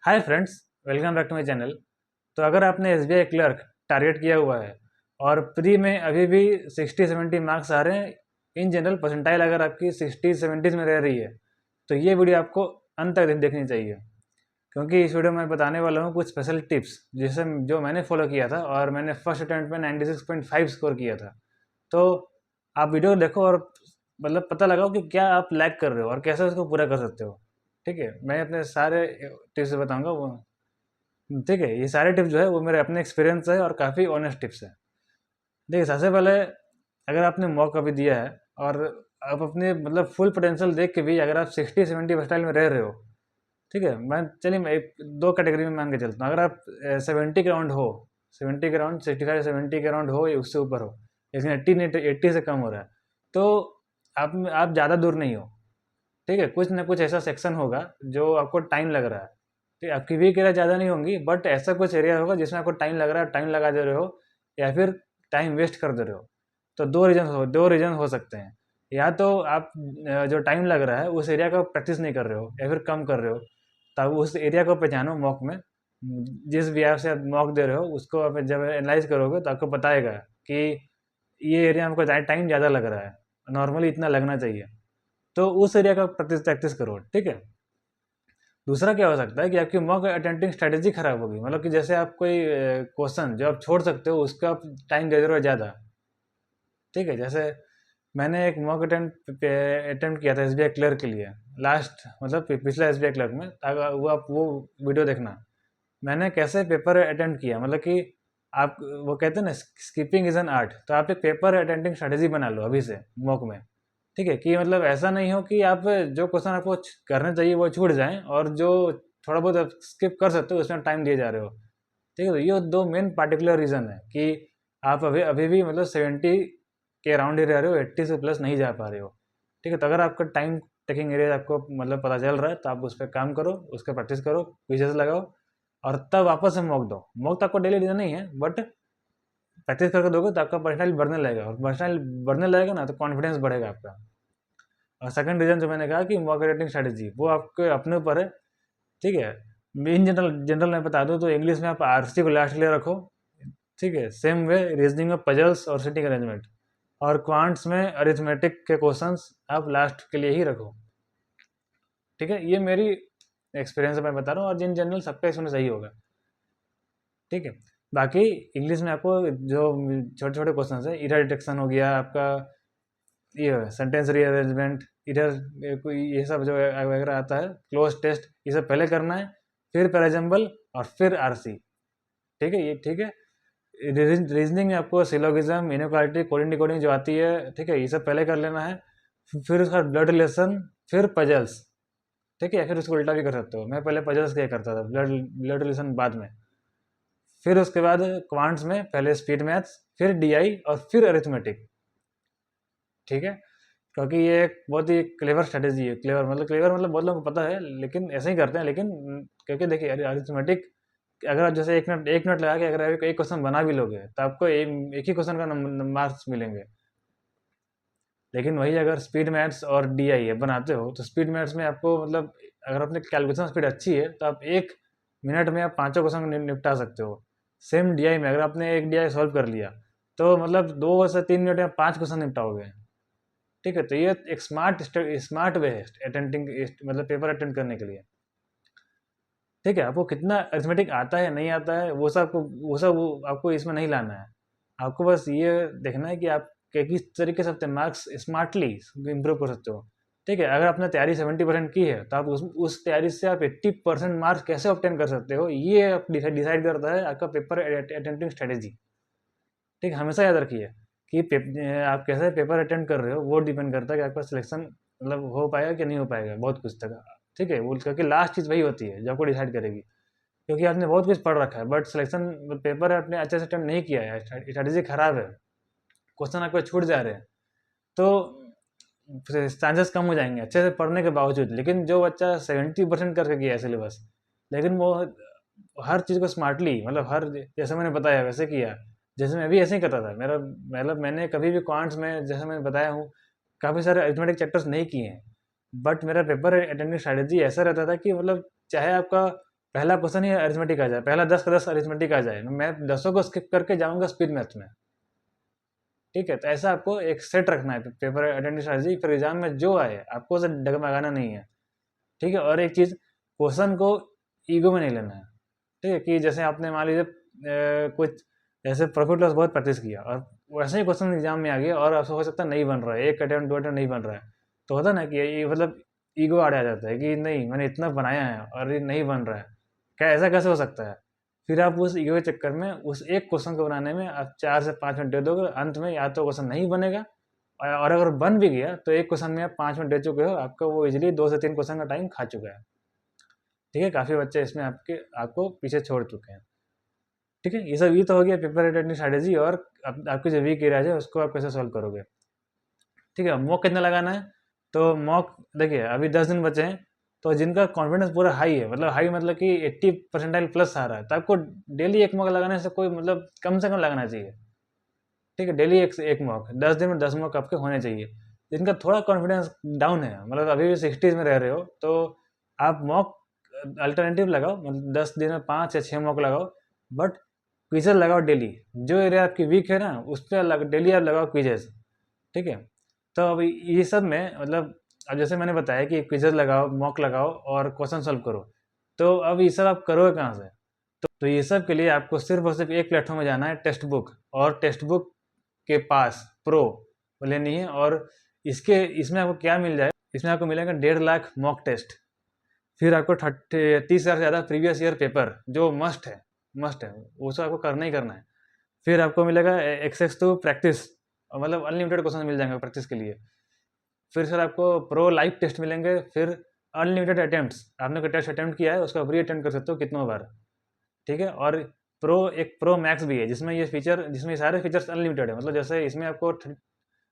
Hi friends, welcome back to my channel. तो अगर आपने एसबीआई क्लर्क टारगेट किया हुआ है और प्री में अभी भी 60-70 मार्क्स आ रहे हैं, इन जनरल परसेंटाइल अगर आपकी 60-70 में रह रही है तो ये वीडियो आपको अंत तक देखनी चाहिए, क्योंकि इस वीडियो में बताने वाला हूँ कुछ स्पेशल टिप्स जिसे जो मैंने फॉलो किया था और मैंने फर्स्ट अटेम्प्ट में 96.5 स्कोर किया था। तो आप वीडियो देखो और मतलब पता लगाओ कि क्या आप लैग कर रहे हो और कैसे उसको पूरा कर सकते हो। ठीक है, मैं अपने सारे टिप्स बताऊंगा वो। ठीक है, ये सारे टिप्स जो है वो मेरे अपने एक्सपीरियंस है और काफ़ी ऑनेस्ट टिप्स है। देखिए, सबसे पहले अगर आपने मॉक अभी दिया है और आप अपने मतलब फुल पोटेंशियल देख के भी अगर आप 60-70 परसेंटाइल में रह रहे हो, ठीक है, मैं चलिए मैं एक दो कैटेगरी में मान के चलता हूँ। अगर आप 70 के राउंड हो, 70 के राउंड 65-70 के राउंड हो या उससे ऊपर हो, लेकिन 80 से कम हो रहा है, तो आप ज़्यादा दूर नहीं हो। ठीक है, कुछ ना कुछ ऐसा सेक्शन होगा जो आपको टाइम लग रहा है। ठीक है, आपकी वीक एरिया ज़्यादा नहीं होंगी, बट ऐसा कुछ एरिया होगा जिसमें आपको टाइम लग रहा है, टाइम लगा दे रहे हो या फिर टाइम वेस्ट कर दे रहे हो। तो दो रीजन हो सकते हैं। या तो आप जो टाइम लग रहा है उस एरिया का प्रैक्टिस नहीं कर रहे हो या फिर कम कर रहे हो। तब उस एरिया को पहचानो मॉक में। जिस भी ऐप से आप मॉक दे रहे हो उसको आप जब एनालाइज करोगे तो आपको बताएगा कि ये एरिया हमको टाइम ज़्यादा लग रहा है, नॉर्मली इतना लगना चाहिए। तो उस एरिया का प्रैक्टिस प्रैक्टिस करो। ठीक है। दूसरा क्या हो सकता है कि आपकी मॉक अटेम्प्टिंग स्ट्रेटेजी खराब होगी, मतलब कि जैसे आप कोई क्वेश्चन जो आप छोड़ सकते हो उसका आप टाइम दे रहे हो ज़्यादा। ठीक है, जैसे मैंने एक मॉक अटेम्प्ट किया था एसबीआई क्लर्क के लिए, लास्ट मतलब पिछला एसबीआई क्लर्क में। अगर वो आप वो वीडियो देखना, मैंने कैसे पेपर अटेम्प्ट किया। मतलब कि आप वो कहते हैं ना, स्किपिंग इज एन आर्ट। तो आप एक पेपर अटेम्प्टिंग स्ट्रेटेजी बना लो अभी से मॉक में। ठीक है, कि मतलब ऐसा नहीं हो कि आप जो क्वेश्चन आपको करने चाहिए वो छूट जाएं और जो थोड़ा बहुत आप स्किप कर सकते हो उसमें टाइम दिए जा रहे हो। ठीक है, तो ये दो मेन पार्टिकुलर रीज़न है कि आप अभी अभी भी मतलब 70 के अराउंड ही रह रहे हो, 80 से प्लस नहीं जा पा रहे हो। ठीक है, तो अगर आपका टाइम टेकिंग एरिया आपको मतलब पता चल रहा है तो आप उस पर काम करो, उसका प्रैक्टिस करो, क्विजेस लगाओ और तब वापस से मॉक दो। मॉक तो आपको डेली देना नहीं है, बट प्रैक्टिस करके दोगे तो आपका पर्सनल बढ़ने लगेगा, और पर्सनल बढ़ने लगेगा ना तो कॉन्फिडेंस बढ़ेगा आपका। और सेकंड रीजन जो मैंने कहा कि मॉक रेटिंग स्ट्रेटेजी, वो आपके अपने ऊपर है। ठीक है, इन जनरल जनरल मैं बता दूं तो इंग्लिश में आप आरसी को लास्ट के लिए रखो। ठीक है, सेम वे रीजनिंग में पजल्स और सिटिंग अरेंजमेंट, और क्वांट्स में अरिथमेटिक के क्वेश्चंस आप लास्ट के लिए ही रखो। ठीक है, ये मेरी एक्सपीरियंस मैं बता रहा हूँ और जिन जनरल सबका इसमें सही होगा। ठीक है, बाकी इंग्लिश में आपको जो छोटे छोटे क्वेश्चन है, इधर डिटेक्शन हो गया आपका, ये सेंटेंस रीअरेंजमेंट, इधर कोई ये सब जो वगैरह आता है, क्लोज टेस्ट, ये सब पहले करना है, फिर पैराजम्बल और फिर आरसी। ठीक है, ये ठीक है। रीजनिंग में आपको सिलोगिज्म, इनक्वालिटी, कोडिंग डिकोडिंग जो आती है, ठीक है, ये सब पहले कर लेना है। फिर उसका ब्लड रिलेशन, फिर पजल्स। ठीक है, फिर उसको उल्टा भी कर सकते हो, मैं पहले पजल्स किया करता था, ब्लड ब्लड रिलेशन बाद में। फिर उसके बाद क्वांट्स में पहले स्पीड मैथ्स, फिर डीआई और फिर अरिथमेटिक। ठीक है, क्योंकि ये एक बहुत ही क्लेवर स्ट्रेटेजी है। क्लेवर मतलब बहुत लोगों को पता है लेकिन ऐसे ही करते हैं, लेकिन क्योंकि देखिए अरिथमेटिक, अगर आप जैसे एक मिनट लगा के अगर आप एक क्वेश्चन बना भी लोगे तो आपको एक ही क्वेश्चन का मार्क्स मिलेंगे। लेकिन वही अगर स्पीड मैथ्स और डीआई बनाते हो तो स्पीड मैथ्स में आपको मतलब अगर अपने कैलकुलेशन स्पीड अच्छी है तो आप 1 मिनट में आप पाँचों क्वेश्चन निपटा सकते हो। सेम डीआई में अगर आपने एक डीआई सॉल्व कर लिया तो मतलब 2 से 3 मिनट में 5 क्वेश्चन निपटाओगे। ठीक है, तो ये एक स्मार्ट वे है अटेम्प्टिंग, मतलब पेपर अटेम्प्ट करने के लिए। ठीक है, आपको कितना अरिथमेटिक आता है नहीं आता है वो सब आपको इसमें नहीं लाना है। आपको बस ये देखना है कि आप किस तरीके से अपने मार्क्स स्मार्टली इम्प्रूव कर सकते हो। ठीक है, अगर आपने तैयारी 70% की है तो आप उस तैयारी से आप 80% मार्क्स कैसे ऑब्टेन कर सकते हो, ये आप डिसाइड करता है आपका पेपर अटेम्प्टिंग स्ट्रेटेजी। ठीक, हमेशा याद रखिए कि आप कैसे पेपर अटेम्प्ट कर रहे हो वो डिपेंड करता है कि आपका सिलेक्शन मतलब हो पाएगा कि नहीं हो पाएगा बहुत कुछ तक। ठीक है, वो क्योंकि लास्ट चीज़ वही होती है जो आपको डिसाइड करेगी। क्योंकि आपने बहुत कुछ पढ़ रखा है बट सिलेक्शन पेपर आपने अच्छे से अटेम्प्ट नहीं किया है, स्ट्रेटेजी खराब है, क्वेश्चन आपके छूट जा रहे हैं, तो चांसेस कम हो जाएंगे अच्छे से पढ़ने के बावजूद। लेकिन जो बच्चा 70% करके गया है सिलेबस, लेकिन वो हर चीज़ को स्मार्टली मतलब हर जैसे मैंने बताया वैसे किया, जैसे मैं भी ऐसे ही करता था। मेरा मतलब मैंने कभी भी क्वांट्स में जैसे मैंने बताया हूँ काफ़ी सारे अरिथमेटिक चैप्टर्स नहीं किए हैं, बट मेरा पेपर अटेंडिंग स्ट्रैटेजी ऐसा रहता था कि मतलब चाहे आपका पहला क्वेश्चन ही अरिथमेटिक आ जाए, पहला 10 का 10 अरिथमेटिक आ जाए, मैं 10 को स्किप करके जाऊंगा स्पीड मैथ्स में। ठीक है, तो ऐसा आपको एक सेट रखना है पेपर अटेंडेंस स्ट्रैटेजी, फिर एग्जाम में जो आए आपको उसे डगमगाना नहीं है। ठीक है, और एक चीज़, क्वेश्चन को ईगो में नहीं लेना है। ठीक है, कि जैसे आपने मान लीजिए कुछ जैसे प्रॉफिट लॉस बहुत प्रैक्टिस किया और वैसे ही क्वेश्चन एग्जाम में आ गया और आपसे हो सकता है नहीं बन रहा है, एक अटेम्प्ट दो अटेम्प्ट नहीं बन रहा है, तो होता ना कि ये मतलब ईगो आ जाता है कि नहीं मैंने इतना बनाया है और ये नहीं बन रहा है, क्या ऐसा कैसे हो सकता है। फिर आप उस ईगो के चक्कर में उस एक क्वेश्चन को बनाने में आप 4 से 5 मिनट दे दोगे, अंत में या तो क्वेश्चन नहीं बनेगा, और अगर बन भी गया तो एक क्वेश्चन में आप 5 मिनट दे चुके हो, आपका वो इजिली 2 से 3 क्वेश्चन का टाइम खा चुका है। ठीक है, काफ़ी बच्चे इसमें आपको पीछे छोड़ चुके हैं। ठीक है, ये तो हो गया पेपर अटेंडेंस स्ट्रैटेजी, और आपकी जो वीक एरियाज है उसको आप कैसे सॉल्व करोगे। ठीक है, मॉक कितना लगाना है, तो मॉक देखिए अभी 10 दिन बचे हैं, तो जिनका कॉन्फिडेंस पूरा हाई है, मतलब हाई मतलब कि 80% प्लस आ रहा है, तो आपको डेली एक मॉक लगाने से कोई मतलब कम से कम लगाना चाहिए। ठीक है, डेली एक मॉक, 10 दिन में 10 मॉक आपके होने चाहिए। जिनका थोड़ा कॉन्फिडेंस डाउन है, मतलब अभी भी 60s में रह रहे हो, तो आप मॉक अल्टरनेटिव लगाओ, मतलब 10 दिन में 5 या 6 मॉक लगाओ, बट क्विजेज लगाओ डेली। जो एरिया आपकी वीक है ना उस पर डेली आप लगाओ क्विजेज। ठीक है, तो अब ये सब में मतलब अब जैसे मैंने बताया कि क्विजेज लगाओ, मॉक लगाओ और क्वेश्चन सॉल्व करो, तो अब ये सब आप करोगे कहाँ से। तो ये सब के लिए आपको सिर्फ और सिर्फ एक प्लेटफॉर्म में जाना है, टेक्स्ट बुक, और टेक्स्ट बुक के पास प्रो लेनी है। और इसमें आपको क्या मिल जाए, इसमें आपको मिलेगा 1.5 लाख मॉक टेस्ट, फिर आपको 30,000 से ज़्यादा प्रीवियस ईयर पेपर जो मस्ट है वो सब आपको करना ही करना है। फिर आपको मिलेगा एक्सेस टू प्रैक्टिस, मतलब अनलिमिटेड क्वेश्चन मिल जाएंगे प्रैक्टिस के लिए। फिर सर आपको प्रो लाइव टेस्ट मिलेंगे, फिर अनलिमिटेड अटेम्प्ट्स, आपने कोई टेस्ट अटेम्प्ट किया है उसका री अटेम्प्ट कर सकते हो कितनों बार। ठीक है, और एक प्रो मैक्स भी है जिसमें ये सारे फीचर्स अनलिमिटेड है, मतलब जैसे इसमें आपको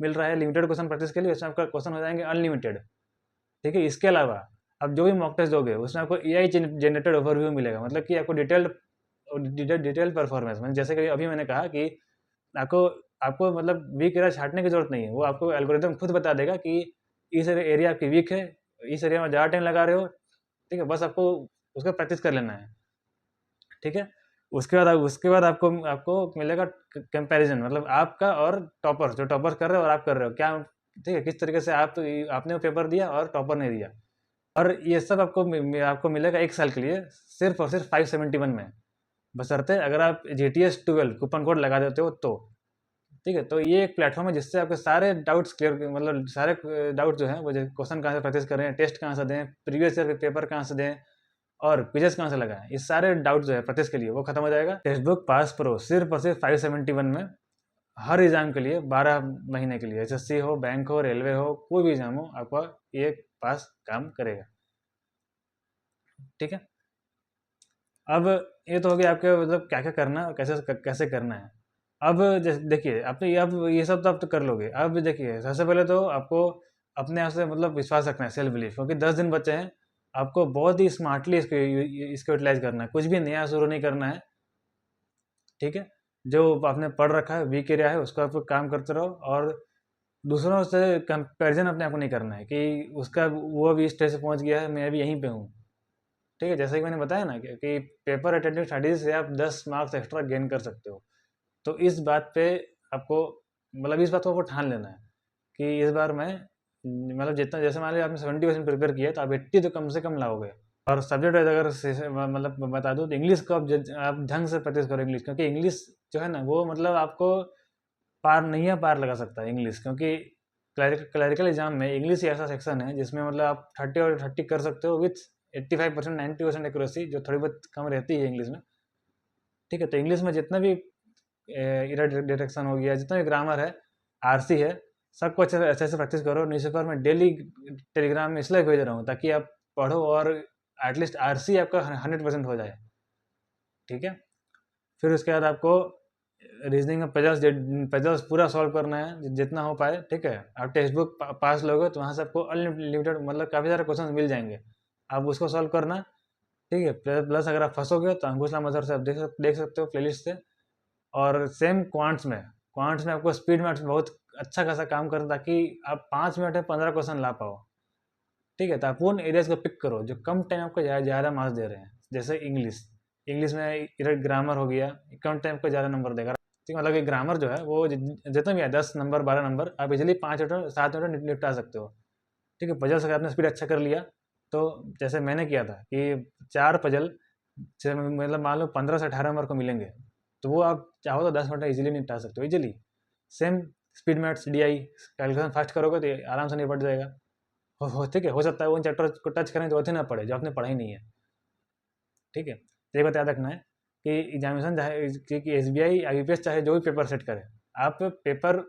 मिल रहा है लिमिटेड क्वेश्चन प्रैक्टिस के लिए, इसमें आपका क्वेश्चन हो जाएंगे अनलिमिटेड। ठीक है, इसके अलावा आप जो भी मॉक टेस्ट दोगे उसमें आपको AI जनरेटेड ओवरव्यू मिलेगा, मतलब कि आपको डिटेल्ड परफॉर्मेंस, मतलब जैसे कि अभी मैंने कहा कि आपको आपको मतलब वीक एरिया छाटने की जरूरत नहीं है, वो आपको एल्गोरिदम खुद बता देगा कि इस एरिया आपकी वीक है, इस एरिया में ज़्यादा टाइम लगा रहे हो। ठीक है, बस आपको उसका प्रैक्टिस कर लेना है। ठीक है, उसके बाद आपको आपको मिलेगा कंपैरिजन, मतलब आपका और टॉपर, जो टॉपर कर रहे हो और आप कर रहे हो क्या। ठीक है, किस तरीके से आपने वो पेपर दिया और टॉपर ने दिया, और ये सब आपको मिलेगा 1 साल के लिए, सिर्फ और सिर्फ 571 में, बशर्ते अगर आप GTS 12 कूपन कोड लगा देते हो तो। ठीक है, तो ये एक प्लेटफॉर्म है जिससे आपके सारे डाउट्स क्लियर, मतलब सारे डाउट जो हैं वो क्वेश्चन कहाँ से प्रैक्टिस कर रहे हैं, टेस्ट कहाँ से दें, प्रीवियस ईयर पेपर कहाँ से दें, और क्विजेस कहाँ से लगाएं, ये सारे डाउट जो है प्रैक्टिस के लिए वो खत्म हो जाएगा। टेक्स्ट बुक पास प्रो सिर्फ और सिर्फ 571 में, हर एग्जाम के लिए 12 महीने के लिए, SSC हो, बैंक हो, रेलवे हो, कोई भी एग्जाम हो, आपका ये पास काम करेगा। ठीक है, अब ये तो हो गया आपके मतलब क्या क्या करना है और कैसे कैसे करना है। अब देखिए आपने अब ये सब तो आप तो कर लोगे। अब देखिए सबसे पहले तो आपको अपने आप से मतलब विश्वास रखना है, सेल्फ बिलीफ, क्योंकि 10 दिन बचे हैं। आपको बहुत ही स्मार्टली इसको यूटिलाइज करना है, कुछ भी नया शुरू नहीं करना है। ठीक है, जो आपने पढ़ रखा है वीक एरिया है उसको आपको काम करते रहो, और दूसरों से कंपैरिजन अपने आप को नहीं करना है कि उसका वो अभी इस स्टेज से पहुंच गया है, मैं अभी यहीं पे हूँ। ठीक है, जैसे कि मैंने बताया ना कि पेपर अटेंडेंस स्टडीज से आप 10 मार्क्स एक्स्ट्रा गेन कर सकते हो। तो इस बात पे आपको मतलब इस बात को आपको ठान लेना है कि इस बार मैं मतलब जितना, जैसे मान लीजिए आपने 70% प्रिपेयर किया है तो आप 80 तो कम से कम लाओगे। और सब्जेक्ट वाइज अगर मतलब बता दूँ तो इंग्लिश को आप ढंग से प्रैक्टिस करो इंग्लिश, क्योंकि इंग्लिश जो है ना वो मतलब आपको पार लगा सकता है इंग्लिश, क्योंकि क्लरिकल एग्जाम में इंग्लिश ही ऐसा सेक्शन है जिसमें मतलब आप 30 कर सकते हो विथ 85% 90% एक्यूरेसी, जो थोड़ी बहुत कम रहती है इंग्लिश में। ठीक है, तो इंग्लिश में जितना भी इरर डिटेक्शन हो गया, जितना भी ग्रामर है, RC है, सबको अच्छे से प्रैक्टिस करो। न्यूज़पेपर में डेली टेलीग्राम में इसलिए भेज रहा हूँ ताकि आप पढ़ो और एटलीस्ट RC आपका 100% हो जाए। ठीक है, फिर उसके बाद आपको रीजनिंग में पजल्स पूरा सॉल्व करना है जितना हो पाए। ठीक है, आप टेक्स्ट बुक पास लोगे तो वहाँ से आपको अनलिमिटेड मतलब काफ़ी सारे क्वेश्चन मिल जाएंगे, आप उसको सॉल्व करना। ठीक है, प्लस अगर आप फंसोगे तो अंकुशला मदर से आप देख सकते हो प्लेलिस्ट से। और सेम क्वांट्स में आपको स्पीड मैथ्स में बहुत अच्छा खासा काम करना, ताकि आप 5 मिनट में 15 क्वेश्चन ला पाओ। ठीक है, तो आप उन एरियाज को पिक करो जो कम टाइम आपको ज़्यादा मार्क्स दे रहे हैं। जैसे इंग्लिश में ग्रामर हो गया, अकाउंट टाइप को ज़्यादा नंबर देगा। ठीक है, मतलब कि ग्रामर जो है वो जितना भी है 10 नंबर 12 नंबर आप इजीली 5 मिनट 7 मिनट निपटा सकते हो। ठीक है, पजल्स अगर आपने स्पीड अच्छा कर लिया तो जैसे मैंने किया था कि 4 पजल मतलब मान लो 15 से 18 नंबर को मिलेंगे, तो वो आप चाहो तो 10 मिनट में ईजिली निपटा सकते हो easily. Same speed maths DI calculation fast करोगे तो आराम से निपट जाएगा। ठीक है, हो सकता है उन चैप्टर को टच करें तो ना पड़े जो आपने पढ़ा ही नहीं है। ठीक है, तो ये बात याद रखना है कि एग्जामिनेशन चाहे कि SBI IBPS चाहे जो भी पेपर सेट करे, आप पेपर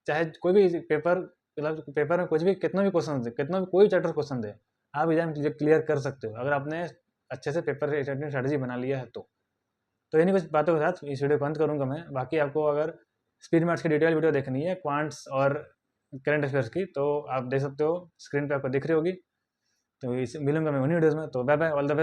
चाहे कोई भी पेपर मतलब पेपर में कुछ भी कितना भी क्वेश्चन दे, कितना भी कोई चैप्टर क्वेश्चन दे, आप एग्जाम क्लियर कर सकते हो अगर आपने अच्छे से पेपर स्ट्रेटजी बना लिया है तो इन्हीं कुछ बातों के साथ इस वीडियो को अंत करूँगा मैं। बाकी आपको अगर स्पीड मैथ्स की डिटेल वीडियो देखनी है क्वांट्स और करंट अफेयर्स की तो आप देख सकते हो, स्क्रीन पे आपको दिख रही होगी। तो इस मिलूंगा मैं उन्हीं वीडियोज़ में। तो bye bye, all the best.